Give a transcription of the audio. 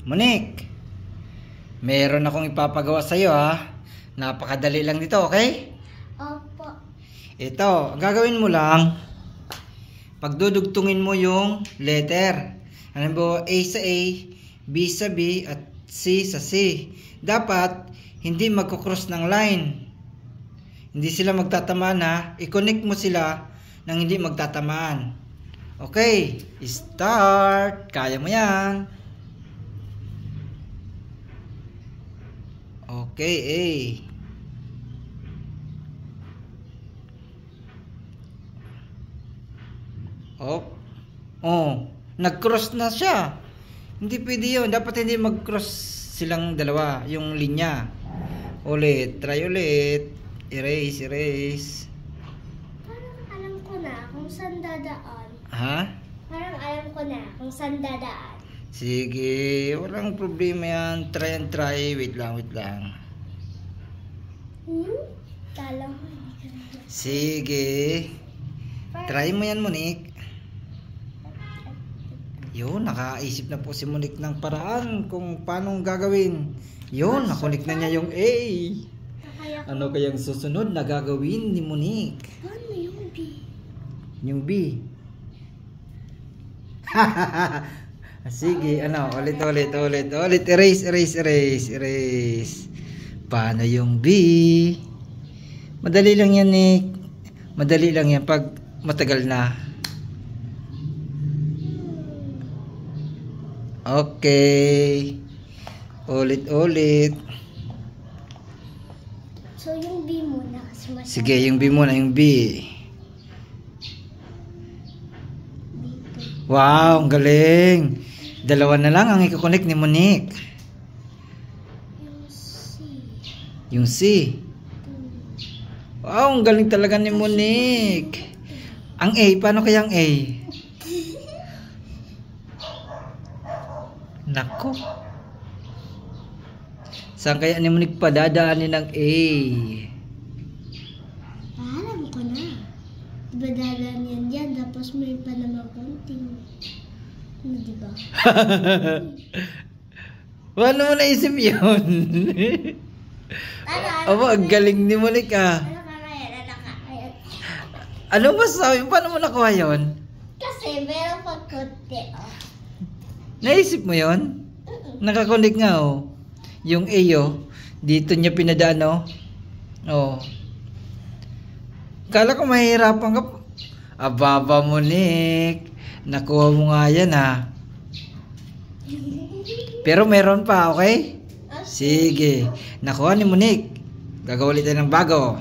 Monique, meron akong ipapagawa sa'yo ha. Napakadali lang nito, okay? Opo. Ito, ang gagawin mo lang, pagdudugtungin mo yung letter. Ano ba? A sa A, B sa B, at C sa C. Dapat, hindi magkukross ng line. Hindi sila magtatamaan ha. I-connect mo sila nang hindi magtatamaan. Okay, start. Kaya mo yan. Okay, A. Nag-cross na siya. Hindi pwede yun. Dapat hindi mag-cross silang dalawa, yung linya. Ulit, try ulit. Erase, erase. Parang alam ko na kung saan dadaan. Ha? Parang alam ko na kung saan dadaan. Sige, walang problema yan. Try and try. Wait lang, wait lang. Kala ko hindi ka na. Sige. Try mo yan, Monique. Yun, nakaisip na po si Monique ng paraan kung paano gagawin. Yun, nakunik na niya yung A. Ano kayang susunod na gagawin ni Monique? Paano yung B? Yung B. Sige, ano, ulit. Erase, erase, erase, erase. Paano yung B? Madali lang yan, Nick. Madali lang yan pag matagal na. Okay. Ulit. So yung B muna kasi masyado. Sige, yung B muna, yung B. Dito. Wow, ang galing. Dalawa na lang ang i-connect ni Monique. Yung C. Yung C. Wow, ang galing talaga ni Monique. Ang A, paano kaya ang A? Nako. Saan kaya ni Monique padadaanin ng A? Alam ko na. Diba dadaan yan dyan, tapos may pa naman konting. Ano, diba? Paano mo naisip yun? Aba, ang galing ni Monique ah. Ano ba sabi? Paano mo nakuha yun? Kasi meron pag konti, oh. Naisip mo yun? Nakakonik nga oh. Yung A oh. Dito niya pinadaan oh. Oh. Kala ko mahirapan ka. Ababa Monique. Nakuha mo nga yan ha. Pero meron pa, okay? Sige. Nakuha ni Monique. Gagawa ulit tayo ng bago.